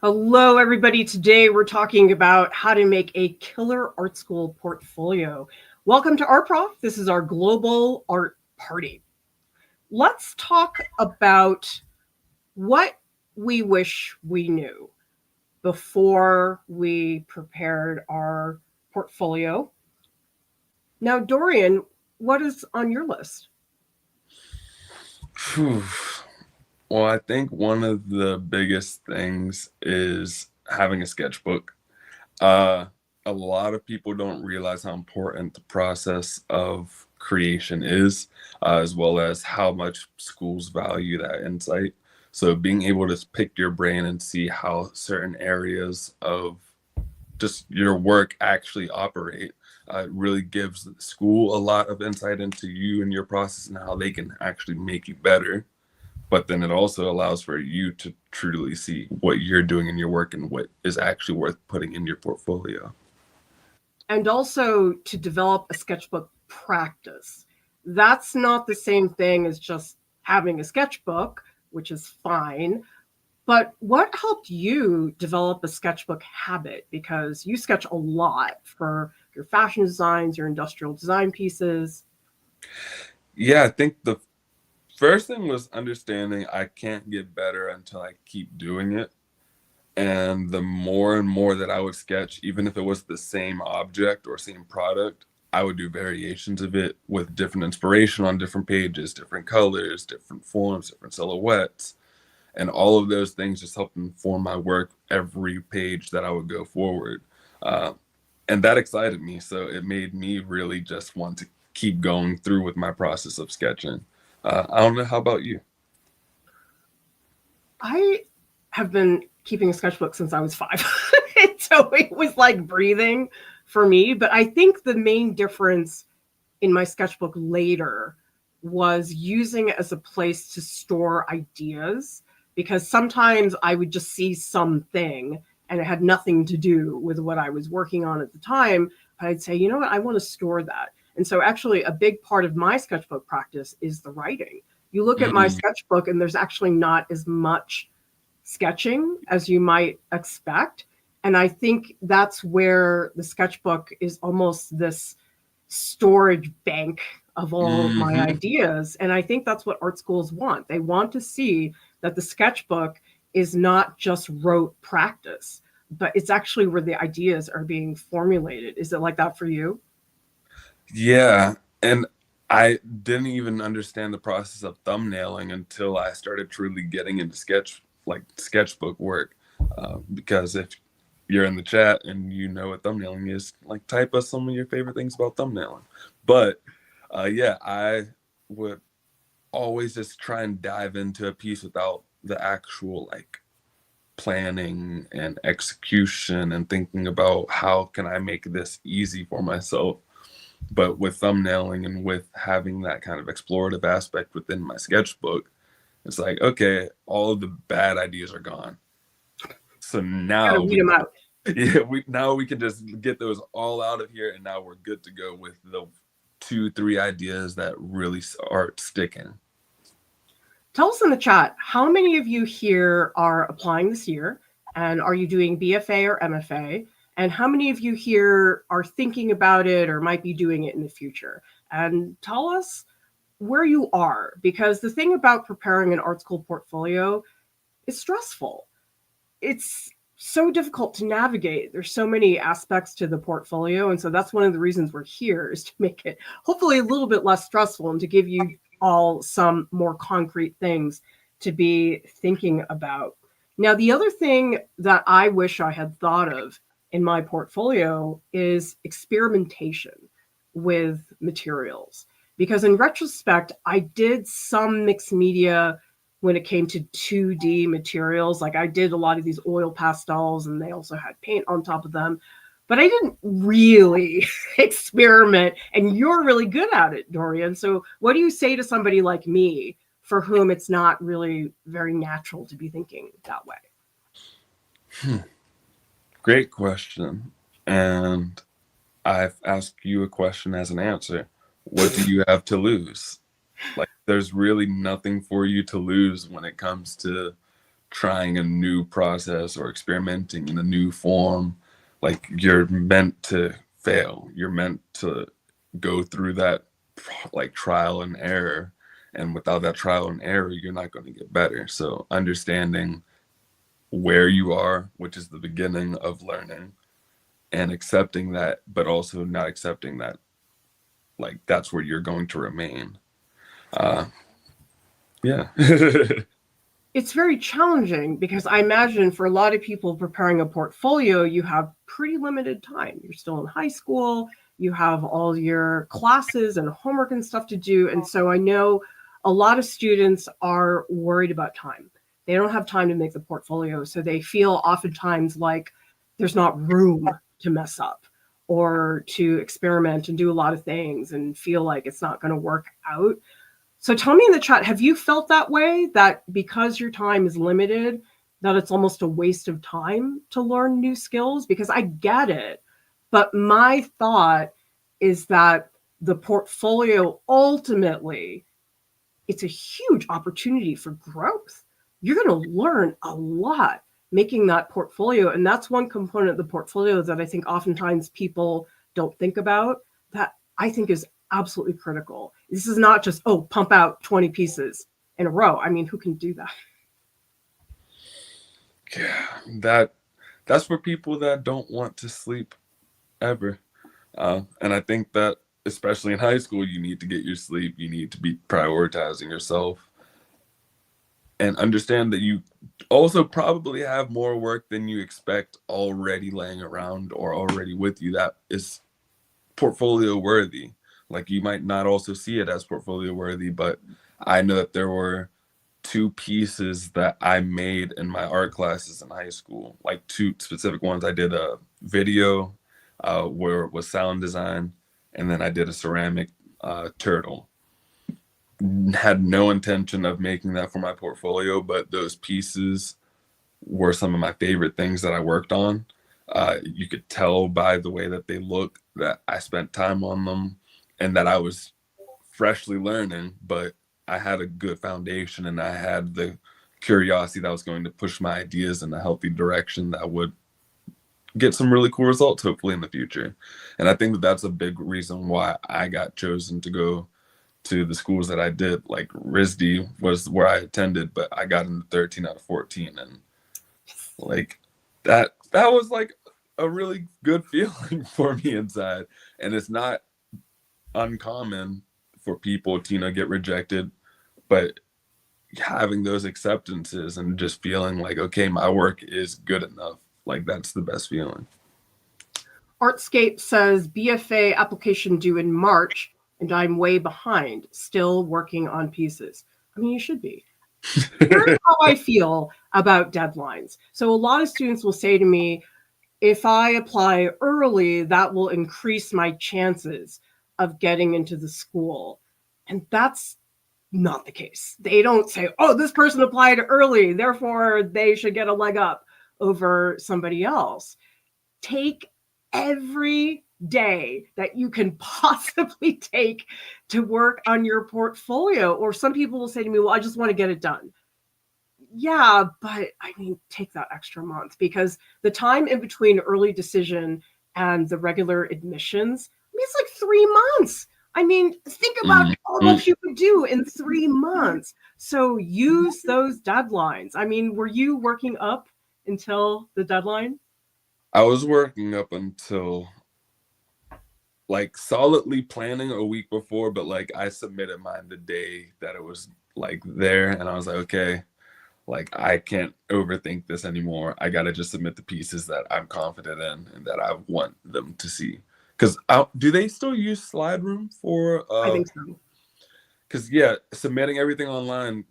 Hello, everybody. Today we're talking about how to make a killer art school portfolio. Welcome to Art Prof. This is our global art party. Let's talk about what we wish we knew before we prepared our portfolio. Now, Dorian, what is on your list? Well, I think one of the biggest things is having a sketchbook. A lot of people don't realize how important the process of creation is, as well as how much schools value that insight. So being able to pick your brain and see how certain areas of just your work actually operate really gives the school a lot of insight into you and your process and how they can actually make you better. But then it also allows for you to truly see what you're doing in your work and what is actually worth putting in your portfolio. And also to develop a sketchbook practice. That's not the same thing as just having a sketchbook, which is fine. But what helped you develop a sketchbook habit? Because you sketch a lot for your fashion designs, your industrial design pieces. Yeah, I think the first thing was understanding I can't get better until I keep doing it. And the more and more that I would sketch, even if it was the same object or same product, I would do variations of it with different inspiration on different pages, different colors, different forms, different silhouettes. And all of those things just helped inform my work every page that I would go forward. Uh, and that excited me. So it made me really just want to keep going through with my process of sketching. I don't know. How about you? I have been keeping a sketchbook since I was 5. So it was like breathing for me. But I think the main difference in my sketchbook later was using it as a place to store ideas, because sometimes I would just see something and it had nothing to do with what I was working on at the time. But I'd say, you know what, I want to store that. And so actually a big part of my sketchbook practice is the writing. You look at my Mm, sketchbook and there's actually not as much sketching as you might expect. And I think that's where the sketchbook is almost this storage bank of all of my hmm ideas. And I think that's what art schools want. They want to see that the sketchbook is not just rote practice, but it's actually where the ideas are being formulated. Is it like that for you? Yeah. And I didn't even understand the process of thumbnailing until I started truly getting into sketchbook work. Because if you're in the chat and you know what thumbnailing is, like type us some of your favorite things about thumbnailing. But yeah, I would always just try and dive into a piece without the actual like planning and execution and thinking about how can I make this easy for myself. But with thumbnailing and with having that kind of explorative aspect within my sketchbook, it's like, okay, all of the bad ideas are gone. So Got to now weed them out. we can just get those all out of here, and now we're good to go with the 2, 3 ideas that really start sticking. Tell us in the chat, how many of you here are applying this year? And are you doing BFA or MFA? And how many of you here are thinking about it or might be doing it in the future? And tell us where you are, because the thing about preparing an art school portfolio is stressful. It's so difficult to navigate. There's so many aspects to the portfolio. And so that's one of the reasons we're here, is to make it hopefully a little bit less stressful and to give you all some more concrete things to be thinking about. Now, the other thing that I wish I had thought of in my portfolio is experimentation with materials. Because in retrospect, I did some mixed media when it came to 2D materials. Like I did a lot of these oil pastels and they also had paint on top of them. But I didn't really experiment. And you're really good at it, Dorian. So what do you say to somebody like me for whom it's not really very natural to be thinking that way? Great question. And I've asked you a question as an answer. What do you have to lose? Like, there's really nothing for you to lose when it comes to trying a new process or experimenting in a new form, like you're meant to fail. You're meant to go through that like trial and error. And without that trial and error, you're not going to get better. So understanding where you are, which is the beginning of learning, and accepting that, but also not accepting that like that's where you're going to remain. Yeah. It's very challenging because I imagine for a lot of people preparing a portfolio, you have pretty limited time. You're still in high school, you have all your classes and homework and stuff to do. And so I know a lot of students are worried about time. They don't have time to make the portfolio. So they feel oftentimes like there's not room to mess up or to experiment and do a lot of things and feel like it's not going to work out. So tell me in the chat, have you felt that way, that because your time is limited, that it's almost a waste of time to learn new skills? Because I get it, but my thought is that the portfolio ultimately, it's a huge opportunity for growth. You're going to learn a lot making that portfolio. And that's one component of the portfolio that I think oftentimes people don't think about, that I think is absolutely critical. This is not just, oh, pump out 20 pieces in a row. I mean, who can do that? Yeah, that's for people that don't want to sleep ever. And I think that especially in high school, you need to get your sleep. You need to be prioritizing yourself and understand that you also probably have more work than you expect already laying around or already with you that is portfolio worthy. Like you might not also see it as portfolio worthy, but I know that there were 2 pieces that I made in my art classes in high school, like 2 specific ones. I did a video where it was sound design, and then I did a ceramic turtle. Had no intention of making that for my portfolio, but those pieces were some of my favorite things that I worked on. You could tell by the way that they look that I spent time on them and that I was freshly learning, but I had a good foundation and I had the curiosity that was going to push my ideas in a healthy direction that would get some really cool results, hopefully, in the future. And I think that that's a big reason why I got chosen to go to the schools that I did. Like RISD was where I attended, but I got into 13 out of 14. And like that was like a really good feeling for me inside. And it's not uncommon for people to, get rejected, but having those acceptances and just feeling like, okay, my work is good enough. Like that's the best feeling. Artscape says BFA application due in March, and I'm way behind, still working on pieces. I mean, you should be. Here's how I feel about deadlines. So a lot of students will say to me, if I apply early, that will increase my chances of getting into the school. And that's not the case. They don't say, oh, this person applied early, therefore they should get a leg up over somebody else. Take every day that you can possibly take to work on your portfolio. Or some people will say to me, well, I just want to get it done. Yeah, but I mean, take that extra month, because the time in between early decision and the regular admissions, I mean, it's like 3 months. I mean, think about how much you could do in 3 months. So use those deadlines. I mean, were you working up until the deadline? I was working up until like solidly planning a week before, but like I submitted mine the day that it was like there, and I was like, okay, like I can't overthink this anymore. I gotta just submit the pieces that I'm confident in and that I want them to see. Because do they still use Slide Room for? I think so. Because yeah, submitting everything online,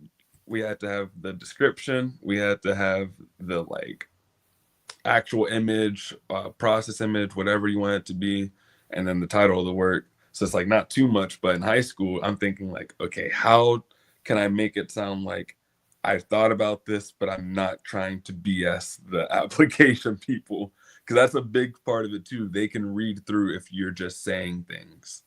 we had to have the description, we had to have the like actual image, process image, whatever you want it to be, and then the title of the work. So it's like not too much, but in high school, I'm thinking like, okay, how can I make it sound like I've thought about this, but I'm not trying to BS the application people? Because that's a big part of it too. They can read through if you're just saying things.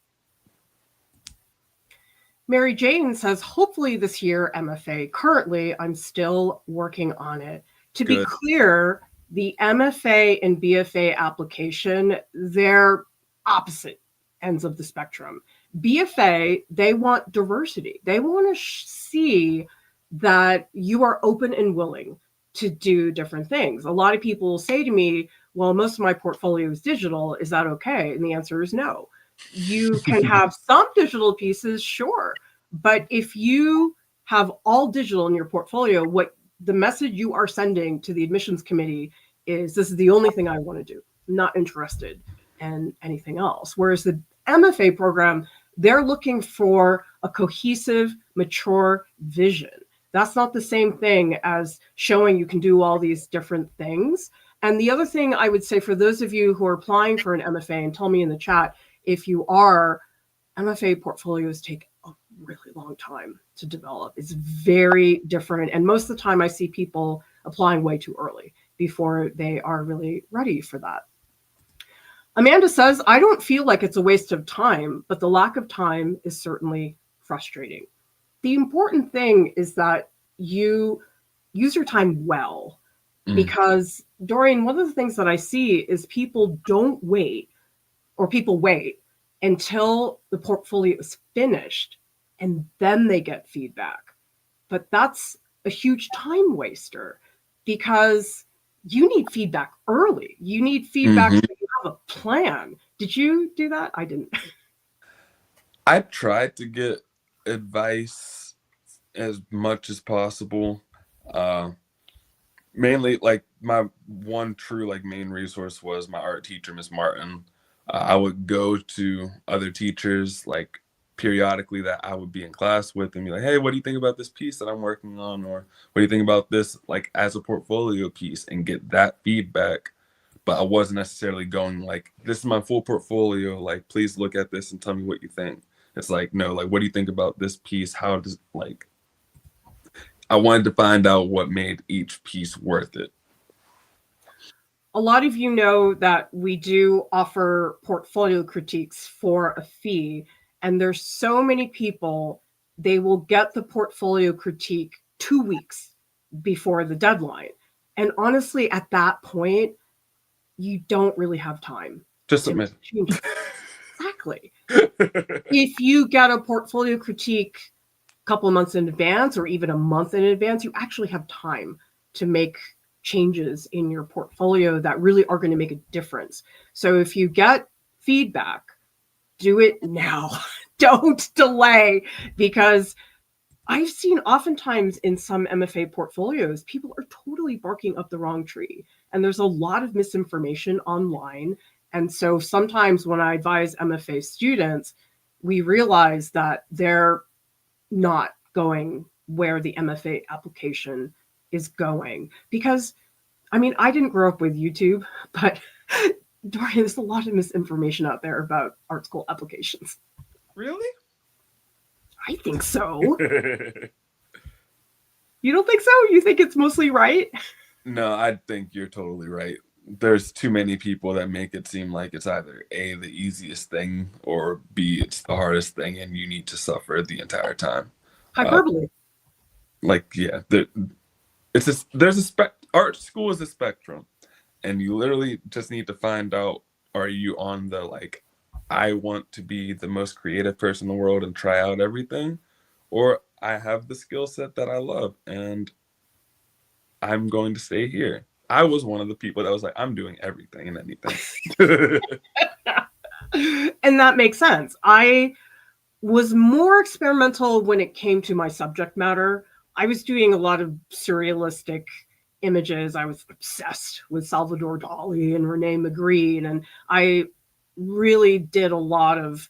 Mary Jane says, hopefully this year, MFA. Currently, I'm still working on it. To be Good. clear, the MFA and BFA application, they're opposite ends of the spectrum. BFA, they want diversity. They want to see that you are open and willing to do different things. A lot of people say to me, well, most of my portfolio is digital. Is that okay? And the answer is no. You can have some digital pieces, sure. But if you have all digital in your portfolio, what the message you are sending to the admissions committee is, this is the only thing I want to do. I'm not interested in anything else. Whereas the MFA program, they're looking for a cohesive, mature vision. That's not the same thing as showing you can do all these different things. And the other thing I would say for those of you who are applying for an MFA, and tell me in the chat if you are, MFA portfolios take a really long time to develop. It's very different. And most of the time I see people applying way too early before they are really ready for that. Amanda says, I don't feel like it's a waste of time, but the lack of time is certainly frustrating. The important thing is that you use your time well, because Dorian, one of the things that I see is people don't wait, or people wait until the portfolio is finished and then they get feedback. But that's a huge time waster, because you need feedback early. You need feedback so you have a plan. Did you do that? I didn't. I tried to get advice as much as possible. Mainly, like, my one true, like, main resource was my art teacher, Miss Martin. I would go to other teachers, like, periodically that I would be in class with and be like, hey, what do you think about this piece that I'm working on? Or what do you think about this, like, as a portfolio piece, and get that feedback. But I wasn't necessarily going like, this is my full portfolio, like, please look at this and tell me what you think. It's like, no, like, what do you think about this piece? How does, like, I wanted to find out what made each piece worth it. A lot of you know that we do offer portfolio critiques for a fee, and there's so many people, they will get the portfolio critique 2 weeks before the deadline. And honestly, at that point, you don't really have time. Just submit. Exactly. If you get a portfolio critique a couple of months in advance, or even a month in advance, you actually have time to make changes in your portfolio that really are going to make a difference. So if you get feedback, do it now. Don't delay, because I've seen oftentimes in some MFA portfolios, people are totally barking up the wrong tree, and there's a lot of misinformation online. And so sometimes when I advise MFA students, we realize that they're not going where the MFA application is going. Because, I mean, I didn't grow up with YouTube, but Dorian, there's a lot of misinformation out there about art school applications. Really? I think so. You don't think so? You think it's mostly right? No, I think you're totally right. There's too many people that make it seem like it's either A, the easiest thing, or B, it's the hardest thing and you need to suffer the entire time. Hyperbole. Like, yeah, art school is a spectrum, and you literally just need to find out, are you on the, like, I want to be the most creative person in the world and try out everything, or I have the skill set that I love and I'm going to stay here. I was one of the people that was like, I'm doing everything and anything. And that makes sense. I was more experimental when it came to my subject matter. I was doing a lot of surrealistic images. I was obsessed with Salvador Dali and Rene Magritte, and I really did a lot of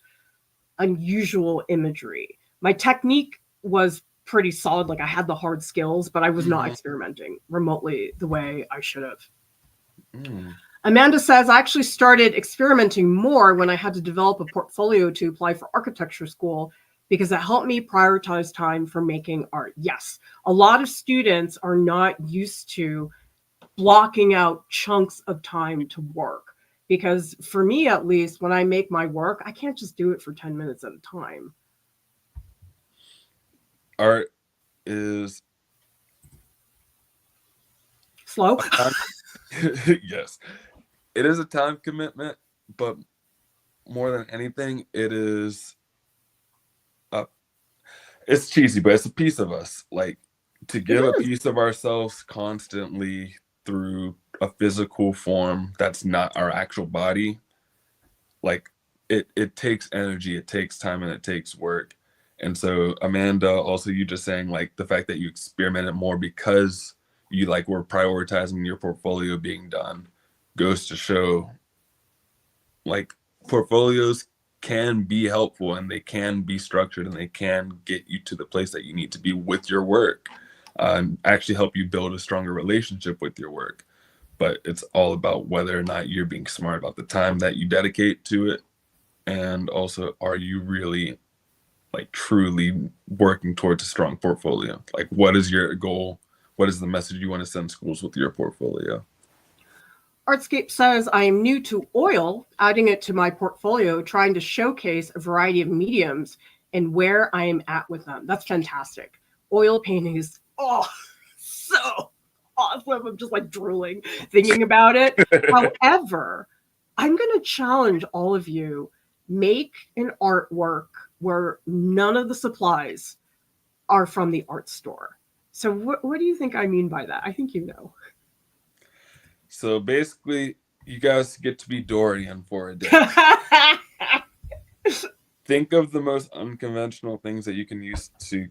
unusual imagery. My technique was pretty solid. Like, I had the hard skills, but I was not experimenting remotely the way I should have. Amanda says, I actually started experimenting more when I had to develop a portfolio to apply for architecture school, because it helped me prioritize time for making art. Yes, a lot of students are not used to blocking out chunks of time to work. Because for me, at least, when I make my work, I can't just do it for 10 minutes at a time. art is Slow. yes, it is a time commitment, but more than anything, it's cheesy, but it's a piece of us. Like, to give a piece of ourselves constantly through a physical form that's not our actual body, like it takes energy, it takes time, and it takes work. And so, Amanda, also, you just saying like the fact that you experimented more because you like were prioritizing your portfolio being done goes to show like portfolios can be helpful, and they can be structured, and they can get you to the place that you need to be with your work, and actually help you build a stronger relationship with your work. But it's all about whether or not you're being smart about the time that you dedicate to it, and also, are you really like truly working towards a strong portfolio? Like, what is your goal? What is the message you want to send schools with your portfolio? Artscape says, I am new to oil, adding it to my portfolio, trying to showcase a variety of mediums and where I am at with them. That's fantastic. Oil painting is, so awesome. I'm just like drooling thinking about it. However, I'm going to challenge all of you, make an artwork where none of the supplies are from the art store. So what do you think I mean by that? I think you know. So basically, you guys get to be Dorian for a day. Think of the most unconventional things that you can use to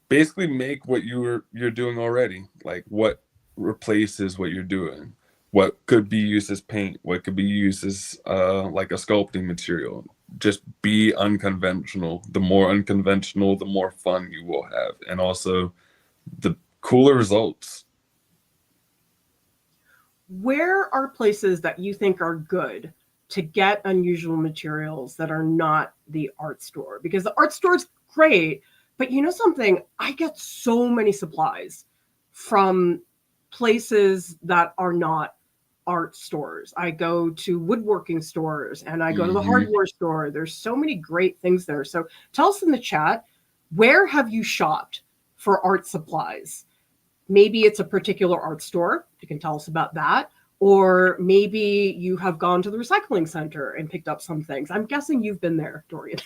basically make what you're doing already. Like, what replaces what you're doing? What could be used as paint? What could be used as like a sculpting material? Just be unconventional. The more unconventional, the more fun you will have, and also the cooler results. Where are places that you think are good to get unusual materials that are not the art store? Because the art store is great, but you know something? I get so many supplies from places that are not art stores. I go to woodworking stores and I go to the hardware store. There's so many great things there. So tell us in the chat, where have you shopped for art supplies? Maybe it's a particular art store. You can tell us about that. Or maybe you have gone to the recycling center and picked up some things. I'm guessing you've been there, Dorian.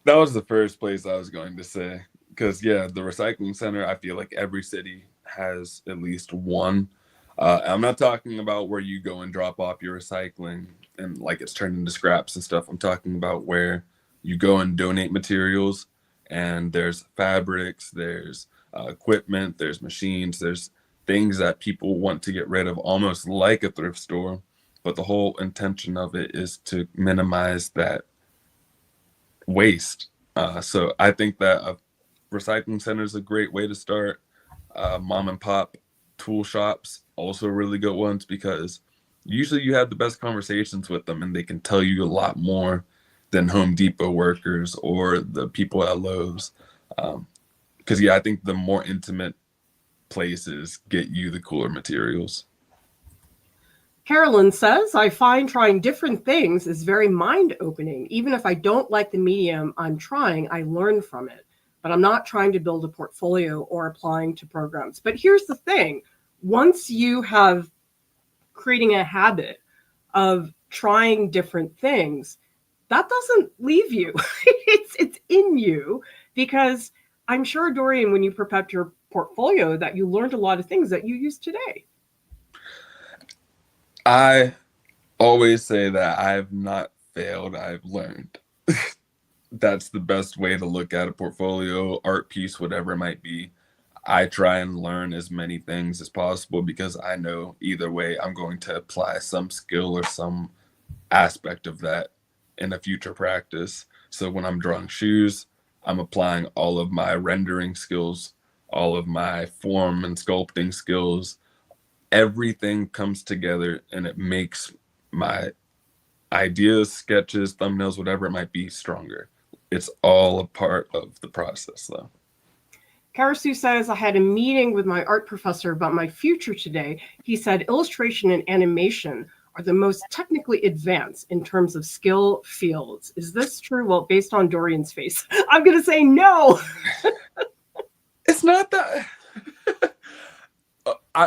That was the first place I was going to say. Because, yeah, the recycling center, I feel like every city has at least one. I'm not talking about where you go and drop off your recycling and like it's turned into scraps and stuff. I'm talking about where you go and donate materials, and there's fabrics, there's equipment, there's machines, there's things that people want to get rid of, almost like a thrift store. But the whole intention of it is to minimize that waste. So I think that a recycling center is a great way to start. Mom and pop tool shops, also really good ones, because usually you have the best conversations with them and they can tell you a lot more than Home Depot workers or the people at Lowe's. Because, yeah, I think the more intimate places get you the cooler materials. Carolyn says, I find trying different things is very mind-opening. Even if I don't like the medium I'm trying, I learn from it. But I'm not trying to build a portfolio or applying to programs. But here's the thing. Once you have creating a habit of trying different things, that doesn't leave you. It's in you, because I'm sure, Dorian, when you prepped your portfolio, that you learned a lot of things that you use today. I always say that I've not failed, I've learned. That's the best way to look at a portfolio, art piece, whatever it might be. I try and learn as many things as possible because I know either way I'm going to apply some skill or some aspect of that in a future practice. So when I'm drawing shoes, I'm applying all of my rendering skills, all of my form and sculpting skills. Everything comes together and it makes my ideas, sketches, thumbnails, whatever it might be, stronger. It's all a part of the process, though. Karasu says, I had a meeting with my art professor about my future today. He said illustration and animation are the most technically advanced in terms of skill fields. Is this true? Well, based on Dorian's face, I'm going to say no. It's not that.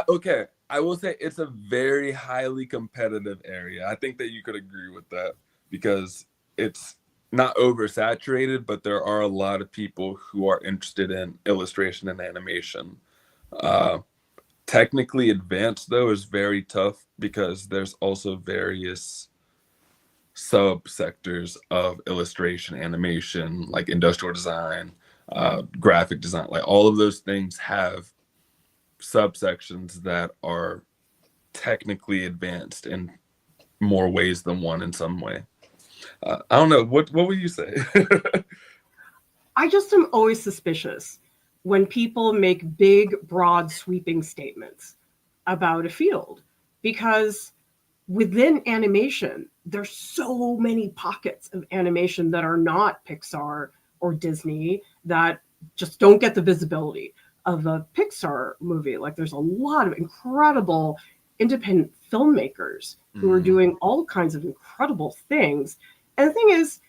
Okay, I will say it's a very highly competitive area. I think that you could agree with that because it's not oversaturated, but there are a lot of people who are interested in illustration and animation. Technically advanced, though, is very tough because there's also various subsectors of illustration, animation, like industrial design, graphic design. Like all of those things have subsections that are technically advanced in more ways than one in some way. I don't know. What would you say? I just am always suspicious when people make big, broad, sweeping statements about a field, because within animation, there's so many pockets of animation that are not Pixar or Disney that just don't get the visibility of a Pixar movie. Like there's a lot of incredible independent filmmakers who are doing all kinds of incredible things. And the thing is,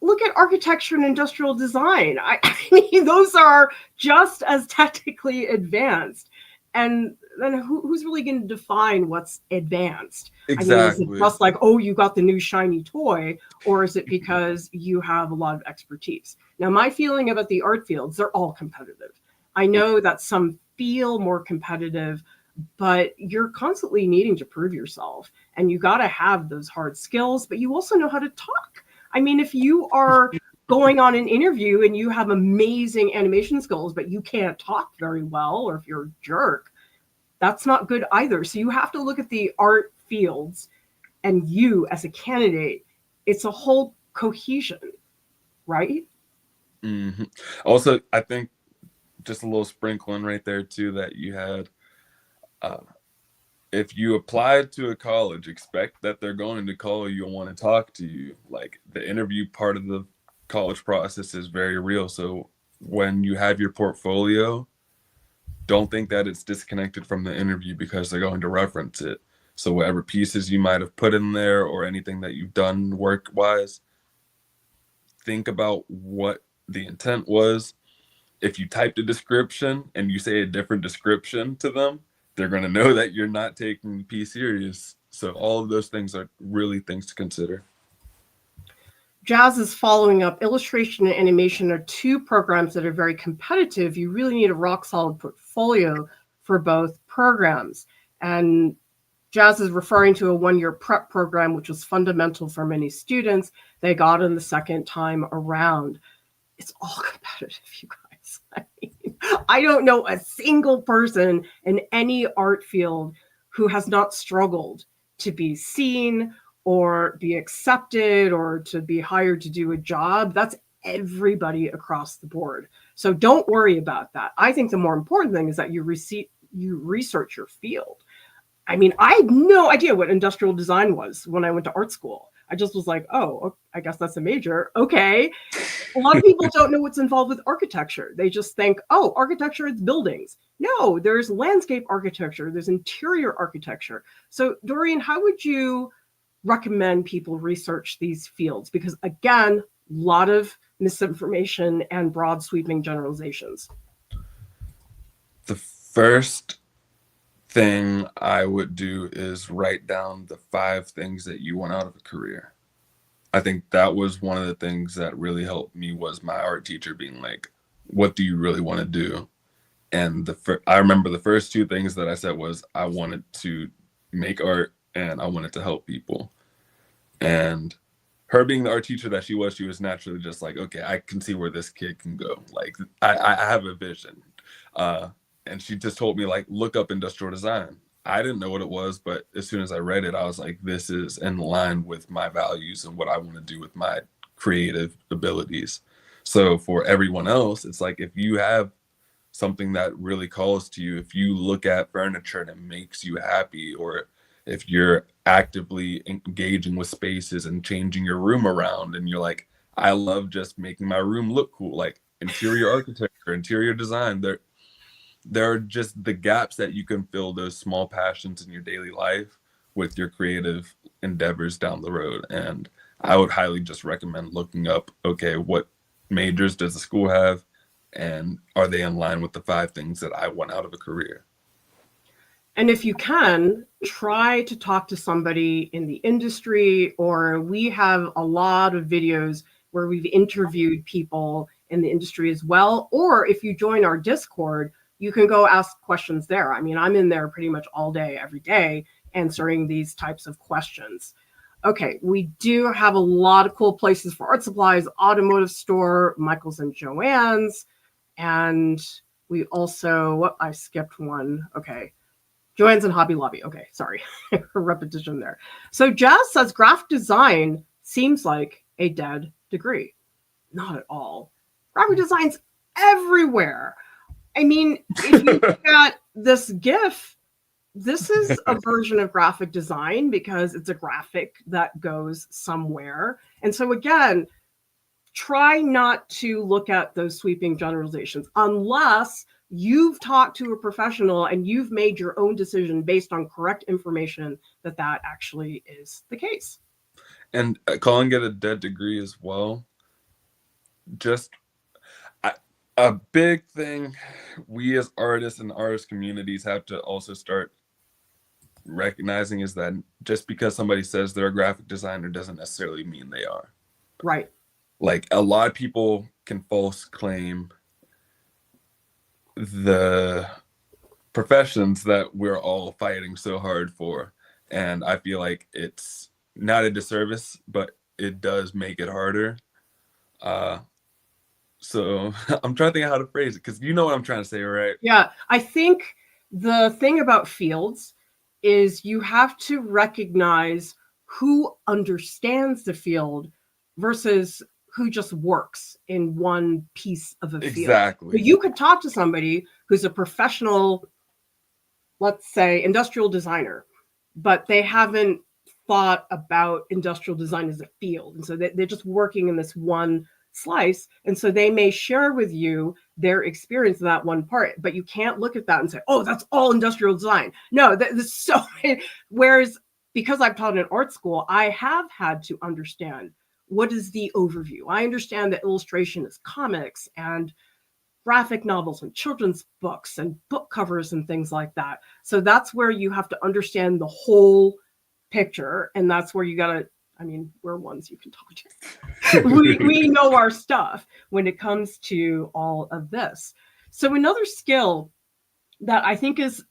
look at architecture and industrial design. I mean, those are just as technically advanced. And then who's really going to define what's advanced? Exactly. I mean, is it just like, oh, you got the new shiny toy, or is it because you have a lot of expertise? Now, my feeling about the art fields, they're all competitive. I know that some feel more competitive, but you're constantly needing to prove yourself, and you got to have those hard skills, but you also know how to talk. I mean, if you are going on an interview and you have amazing animation skills, but you can't talk very well, or if you're a jerk, that's not good either. So you have to look at the art fields and you as a candidate, it's a whole cohesion, right? Mm-hmm. Also, I think just a little sprinkling right there too, that you had, if you applied to a college, expect that they're going to call you and want to talk to you. Like the interview part of the college process is very real. So when you have your portfolio, don't think that it's disconnected from the interview because they're going to reference it. So whatever pieces you might have put in there or anything that you've done work-wise, think about what the intent was. If you typed a description and you say a different description to them, they're going to know that you're not taking the piece serious. So all of those things are really things to consider. Jazz is following up. Illustration and animation are two programs that are very competitive. You really need a rock solid portfolio for both programs. And Jazz is referring to a 1-year prep program, which was fundamental for many students. They got in the second time around. It's all competitive, you guys. I mean, I don't know a single person in any art field who has not struggled to be seen or be accepted or to be hired to do a job. That's everybody across the board. So don't worry about that. I think the more important thing is that you research your field. I mean, I had no idea what industrial design was when I went to art school. I just was like, oh, I guess that's a major. Okay. A lot of people don't know what's involved with architecture. They just think, oh, architecture is buildings. No, there's landscape architecture. There's interior architecture. So Dorian, how would you recommend people research these fields? Because again, a lot of misinformation and broad sweeping generalizations. The first thing I would do is write down the 5 things that you want out of a career. I think that was one of the things that really helped me, was my art teacher being like, what do you really want to do? And I remember the first 2 things that I said was I wanted to make art and I wanted to help people. And her being the art teacher that she was naturally just like, okay, I can see where this kid can go. Like I have a vision. And she just told me, like, look up industrial design. I didn't know what it was, but as soon as I read it, I was like, this is in line with my values and what I want to do with my creative abilities. So for everyone else, it's like, if you have something that really calls to you, if you look at furniture and it makes you happy, or if you're actively engaging with spaces and changing your room around and you're like, I love just making my room look cool, like interior architecture, interior design, there are just the gaps that you can fill, those small passions in your daily life with your creative endeavors down the road. And I would highly just recommend looking up, okay, what majors does the school have? And are they in line with the 5 things that I want out of a career? And if you can, try to talk to somebody in the industry, or we have a lot of videos where we've interviewed people in the industry as well. Or if you join our Discord, you can go ask questions there. I mean, I'm in there pretty much all day, every day, answering these types of questions. Okay, we do have a lot of cool places for art supplies, automotive store, Michael's and Joann's. And we also, I skipped one. Okay. Joann's and Hobby Lobby. Okay, sorry, repetition there. So Jazz says graphic design seems like a dead degree. Not at all. Graphic design's everywhere. I mean, if you look at this GIF, this is a version of graphic design because it's a graphic that goes somewhere. And so again, try not to look at those sweeping generalizations unless you've talked to a professional and you've made your own decision based on correct information that actually is the case. And calling it a dead degree as well, just a big thing we as artists and artist communities have to also start recognizing is that just because somebody says they're a graphic designer doesn't necessarily mean they are. Right. Like a lot of people can false claim the professions that we're all fighting so hard for. And I feel like it's not a disservice, but it does make it harder. So I'm trying to think of how to phrase it, because you know what I'm trying to say, right? Yeah, I think the thing about fields is you have to recognize who understands the field versus who just works in one piece of a field. Exactly. So you could talk to somebody who's a professional, let's say, industrial designer, but they haven't thought about industrial design as a field. And so they're just working in this one slice. And so they may share with you their experience in that one part, but you can't look at that and say, oh, that's all industrial design. No, that's so, whereas because I've taught in art school, I have had to understand what is the overview. I understand that illustration is comics and graphic novels and children's books and book covers and things like that. So that's where you have to understand the whole picture. And that's where you got to, I mean, we're ones you can talk to. we know our stuff when it comes to all of this. So another skill that I think is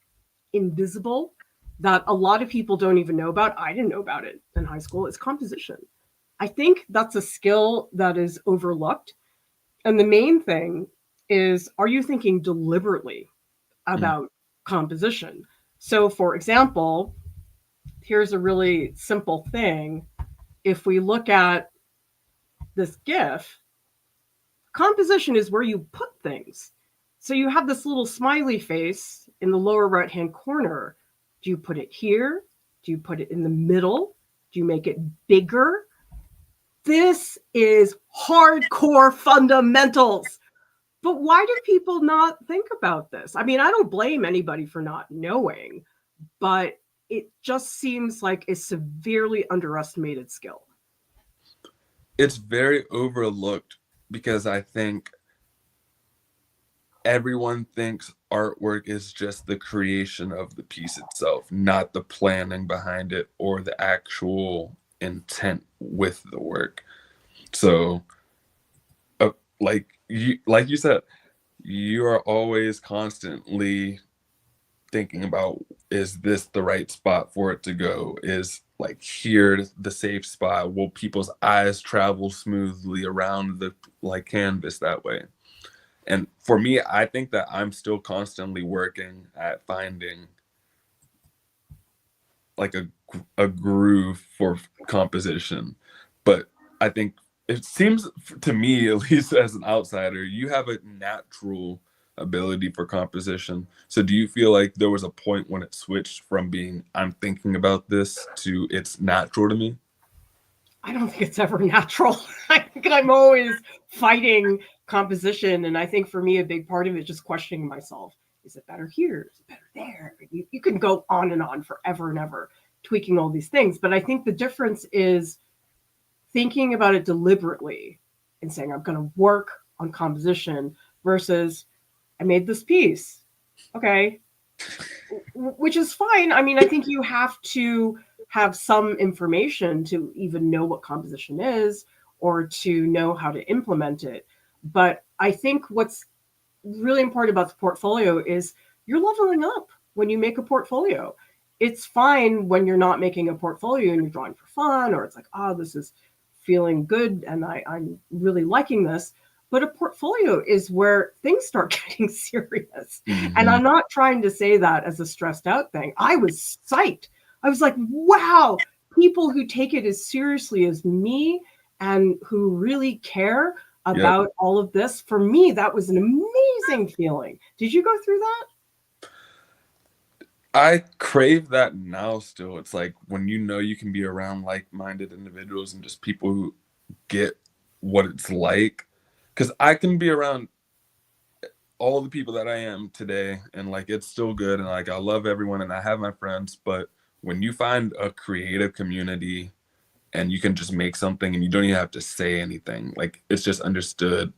invisible that a lot of people don't even know about, I didn't know about it in high school, is composition. I think that's a skill that is overlooked. And the main thing is, are you thinking deliberately about composition? So for example, here's a really simple thing. If we look at this GIF, composition is where you put things. So you have this little smiley face in the lower right-hand corner. Do you put it here? Do you put it in the middle? Do you make it bigger? This is hardcore fundamentals. But why do people not think about this? I mean, I don't blame anybody for not knowing, but it just seems like a severely underestimated skill. It's very overlooked because I think everyone thinks artwork is just the creation of the piece itself, not the planning behind it or the actual intent with the work. So like you said, you are always constantly thinking about, is this the right spot for it to go? Is like here the safe spot? Will people's eyes travel smoothly around the canvas that way? And for me, I think that I'm still constantly working at finding like a groove for composition. But I think it seems to me, at least as an outsider, you have a natural ability for composition. So do you feel like there was a point when it switched from being, I'm thinking about this, to it's natural to me? I don't think it's ever natural. I think I'm always fighting composition. And I think for me, a big part of it is just questioning myself. Is it better here? Is it better there? You can go on and on forever and ever tweaking all these things. But I think the difference is thinking about it deliberately and saying, I'm going to work on composition versus I made this piece. Okay. Which is fine. I mean, I think you have to have some information to even know what composition is or to know how to implement it. But I think what's really important about the portfolio is you're leveling up when you make a portfolio. It's fine when you're not making a portfolio and you're drawing for fun, or it's like, oh, this is feeling good and I'm really liking this. But a portfolio is where things start getting serious. Mm-hmm. And I'm not trying to say that as a stressed out thing. I was psyched. I was like, wow, people who take it as seriously as me and who really care about all of this. For me, that was an amazing feeling. Did you go through that? I crave that now still. It's like when you know you can be around like-minded individuals and just people who get what it's like. Because I can be around all the people that I am today and like it's still good and like I love everyone and I have my friends. But when you find a creative community and you can just make something and you don't even have to say anything, like it's just understood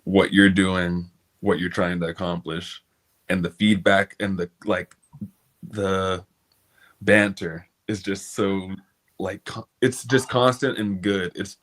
what you're doing, what you're trying to accomplish, and the feedback and the banter is just so like it's just constant and good. It's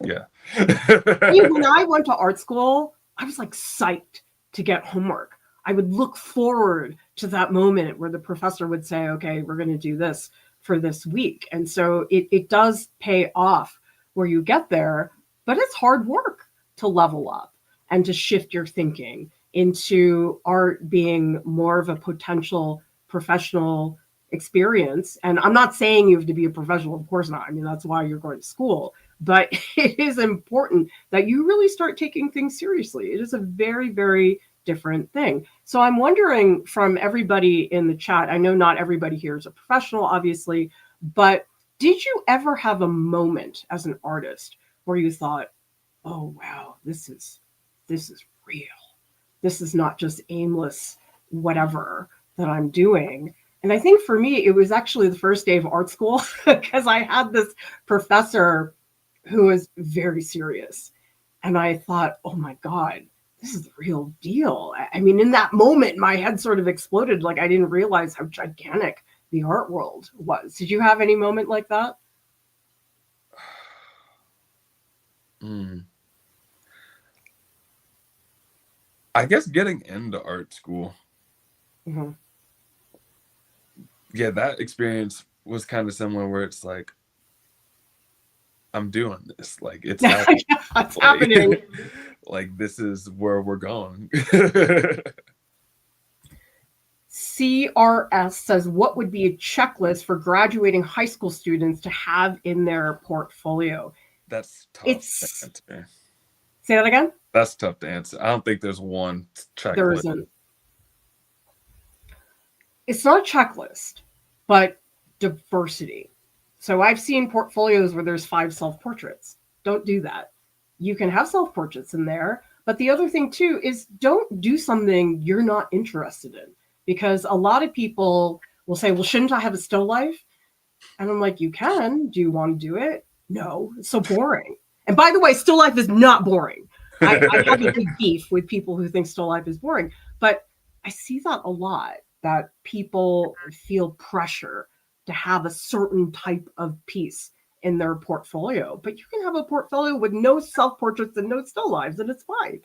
yeah. When I went to art school, I was like psyched to get homework. I would look forward to that moment where the professor would say, okay, we're going to do this for this week. And so it does pay off where you get there, but it's hard work to level up and to shift your thinking into art being more of a potential professional experience. And I'm not saying you have to be a professional, of course not. I mean, that's why you're going to school. But it is important that you really start taking things seriously. It is a very, very different thing. So I'm wondering from everybody in the chat, I know not everybody here is a professional, obviously, but did you ever have a moment as an artist where you thought, oh, wow, this is real. This is not just aimless whatever that I'm doing. And I think for me, it was actually the first day of art school because I had this professor who was very serious. And I thought, oh my God, this is the real deal. I mean, in that moment, my head sort of exploded. Like I didn't realize how gigantic the art world was. Did you have any moment like that? I guess getting into art school. Mm-hmm. Yeah, that experience was kind of similar where it's like, I'm doing this. Like it's happening. It's happening. Like this is where we're going. CRS says, what would be a checklist for graduating high school students to have in their portfolio? That's tough to answer. Say that again? That's tough to answer. I don't think there's one checklist. There isn't. It's not a checklist, but diversity. So I've seen portfolios where there's 5 self-portraits. Don't do that. You can have self-portraits in there, but the other thing too is don't do something you're not interested in, because a lot of people will say, well, shouldn't I have a still life? And I'm like, you can. Do you want to do it? No, it's so boring. And by the way, still life is not boring. I have a big beef with people who think still life is boring, but I see that a lot, that people feel pressure to have a certain type of piece in their portfolio. But you can have a portfolio with no self-portraits and no still lives, and it's fine.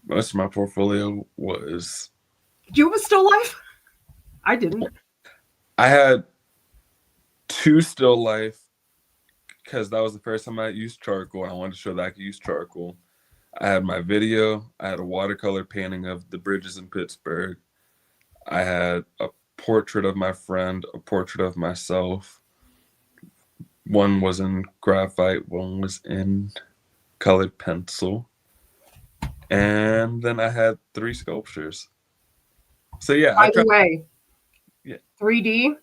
Most of my portfolio was... Do you have a still life? I didn't. I had 2 still life because that was the first time I used charcoal. I wanted to show that I could use charcoal. I had my video. I had a watercolor painting of the bridges in Pittsburgh. I had a portrait of my friend, a portrait of myself. One was in graphite, one was in colored pencil. And then I had 3 sculptures. So yeah. By the way, yeah. 3D,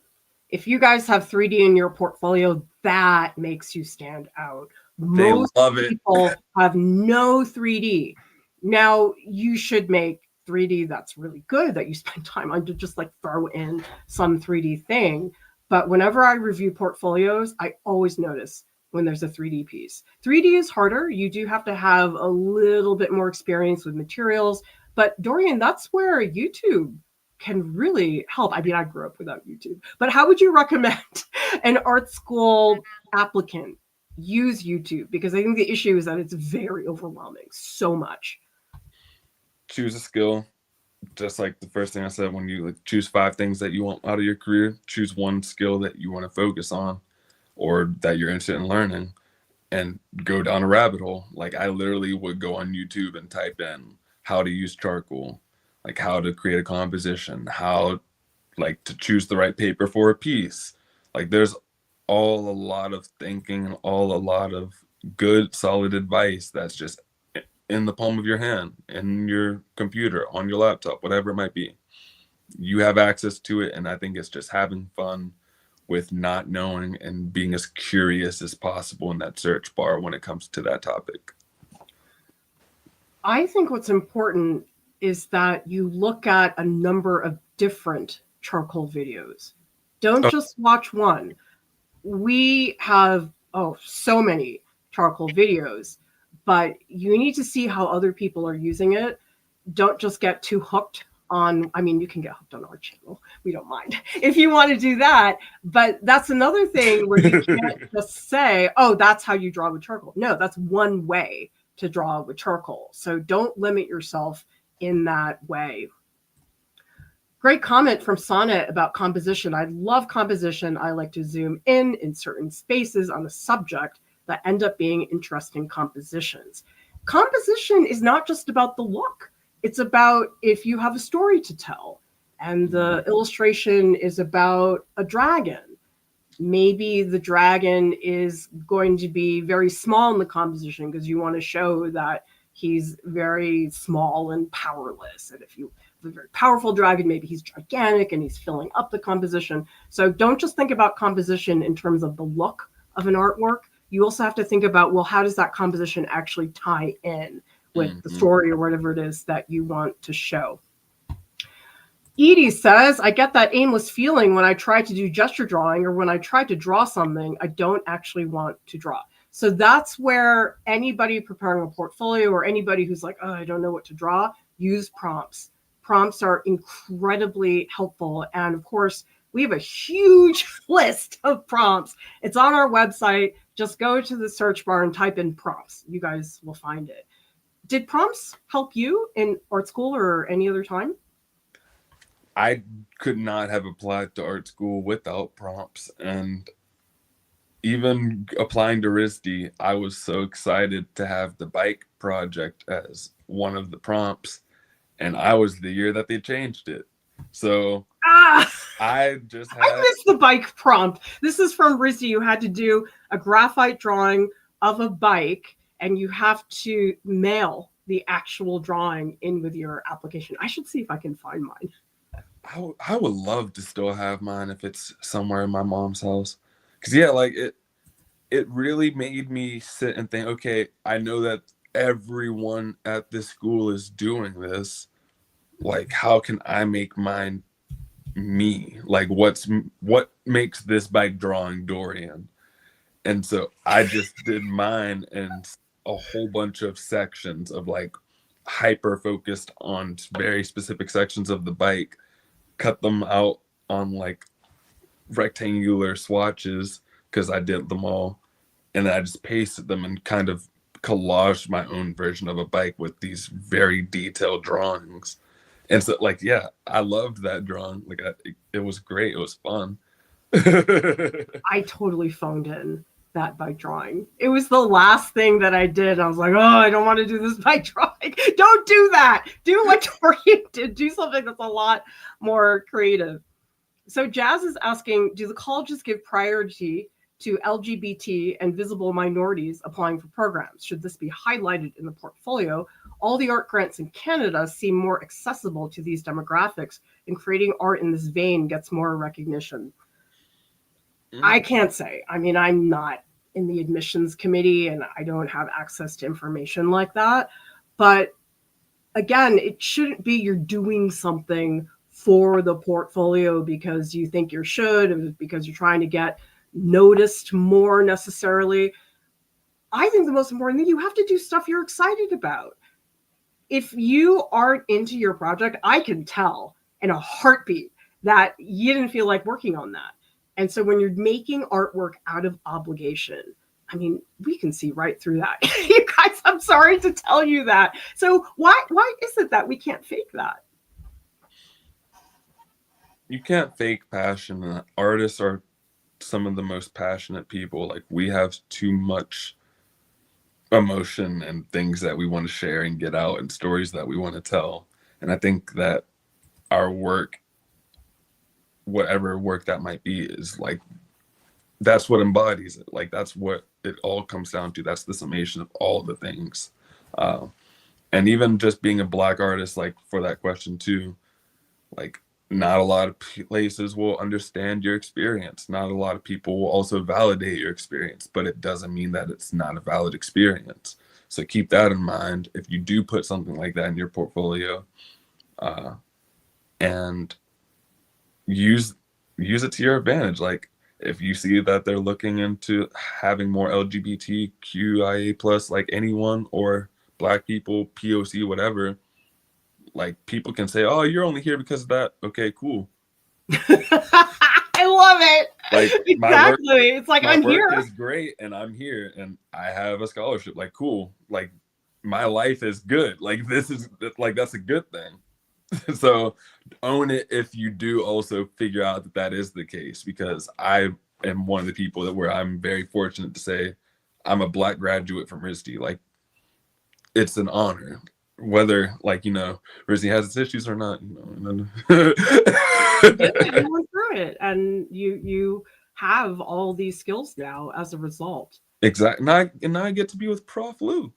if you guys have 3D in your portfolio, that makes you stand out. Most love it. people have no 3D. Now, you should make 3D, that's really good that you spend time on to just like throw in some 3D thing. But whenever I review portfolios, I always notice when there's a 3D piece. 3D is harder. You do have to have a little bit more experience with materials. But Dorian, that's where YouTube can really help. I mean, I grew up without YouTube, but how would you recommend an art school applicant use YouTube? Because I think the issue is that it's very overwhelming, so much. Choose a skill. Just like the first thing I said, when you like choose 5 things that you want out of your career, choose one skill that you want to focus on or that you're interested in learning and go down a rabbit hole. Like I literally would go on YouTube and type in how to use charcoal, like how to create a composition, how like to choose the right paper for a piece. Like there's a lot of thinking and a lot of good, solid advice that's just in the palm of your hand, in your computer, on your laptop, whatever it might be. You have access to it, and I think it's just having fun with not knowing and being as curious as possible in that search bar when it comes to that topic. I think what's important is that you look at a number of different charcoal videos. Don't just watch one. We have, so many charcoal videos, but you need to see how other people are using it. Don't just get too hooked on, I mean, you can get hooked on our channel. We don't mind if you want to do that. But that's another thing where you can't just say, oh, that's how you draw with charcoal. No, that's one way to draw with charcoal. So don't limit yourself in that way. Great comment from Sonnet about composition. I love composition. I like to zoom in certain spaces on a subject that end up being interesting compositions. Composition is not just about the look. It's about if you have a story to tell and the illustration is about a dragon. Maybe the dragon is going to be very small in the composition because you want to show that he's very small and powerless. And if you have a very powerful dragon, maybe he's gigantic and he's filling up the composition. So don't just think about composition in terms of the look of an artwork. You also have to think about, well, how does that composition actually tie in with the story or whatever it is that you want to show? Edie says, I get that aimless feeling when I try to do gesture drawing or when I try to draw something I don't actually want to draw. So that's where anybody preparing a portfolio or anybody who's like, oh, I don't know what to draw, use prompts. Prompts are incredibly helpful. And of course, we have a huge list of prompts. It's on our website. Just go to the search bar and type in prompts. You guys will find it. Did prompts help you in art school or any other time? I could not have applied to art school without prompts. And even applying to RISD, I was so excited to have the bike project as one of the prompts. And I was the year that they changed it. So I missed the bike prompt. This is from RISD. You had to do a graphite drawing of a bike, and you have to mail the actual drawing in with your application. I should see if I can find mine. I would love to still have mine if it's somewhere in my mom's house. Because, yeah, like it really made me sit and think, okay, I know that everyone at this school is doing this. Like, how can I make mine me? Like, what makes this bike drawing Dorian? And so I just did mine and a whole bunch of sections of like hyper focused on very specific sections of the bike, cut them out on like rectangular swatches because I did them all. And then I just pasted them and kind of collaged my own version of a bike with these very detailed drawings. And so, like, yeah, I loved that drawing. Like, it was great. It was fun. I totally phoned in that bike drawing. It was the last thing that I did. I was like, oh, I don't want to do this bike drawing. Don't do that. Do what Dorian did. Do something that's a lot more creative. So Jazz is asking, do the colleges give priority to LGBT and visible minorities applying for programs? Should this be highlighted in the portfolio? All the art grants in Canada seem more accessible to these demographics, and creating art in this vein gets more recognition. I can't say. I mean, I'm not in the admissions committee and I don't have access to information like that. But again, it shouldn't be you're doing something for the portfolio because you think you should, or because you're trying to get noticed more necessarily. I think the most important thing, you have to do stuff you're excited about. If you aren't into your project, I can tell in a heartbeat that you didn't feel like working on that. And so when you're making artwork out of obligation, I mean, we can see right through that. You guys, I'm sorry to tell you that. So why is it that we can't fake that? You can't fake passion. Artists are some of the most passionate people. Like, we have too much emotion and things that we want to share and get out and stories that we want to tell. And I think that our work, whatever work that might be, is like, that's what embodies it. Like, that's what it all comes down to. That's the summation of all the things. And even just being a Black artist, like, for that question too, like, not a lot of places will understand your experience. Not a lot of people will also validate your experience, but it doesn't mean that it's not a valid experience. So keep that in mind if you do put something like that in your portfolio, and use it to your advantage. Like, if you see that they're looking into having more LGBTQIA plus, like anyone, or Black people, POC, whatever, like, people can say, oh, you're only here because of that. Okay, cool. I love it. Like, exactly. It's like, I'm here. My work is great, and I'm here, and I have a scholarship. Like, cool. Like, my life is good. Like, this is, like, that's a good thing. So own it if you do also figure out that that is the case, because I am one of the people that where I'm very fortunate to say I'm a Black graduate from RISD. Like, it's an honor. Whether, like, you know, RISD has its issues or not, you know. You went through it, and you have all these skills now as a result. Exactly. And now I get to be with Prof Lieu.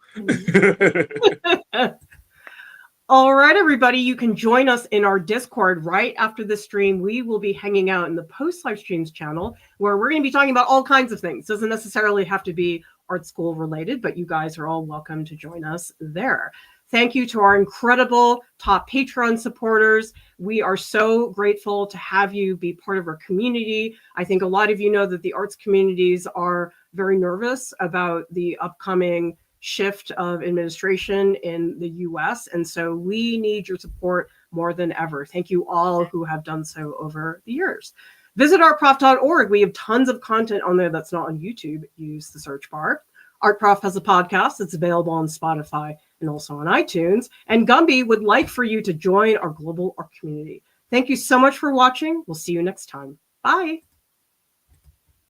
All right, everybody, you can join us in our Discord right after the stream. We will be hanging out in the post live streams channel, where we're going to be talking about all kinds of things. Doesn't necessarily have to be art school related, but you guys are all welcome to join us there. Thank you to our incredible top Patreon supporters. We are so grateful to have you be part of our community. I think a lot of you know that the arts communities are very nervous about the upcoming shift of administration in the US. And so we need your support more than ever. Thank you all who have done so over the years. Visit artprof.org. We have tons of content on there that's not on YouTube. Use the search bar. ArtProf has a podcast that's available on Spotify and also on iTunes. And Gumby would like for you to join our global art community. Thank you so much for watching. We'll see you next time. Bye.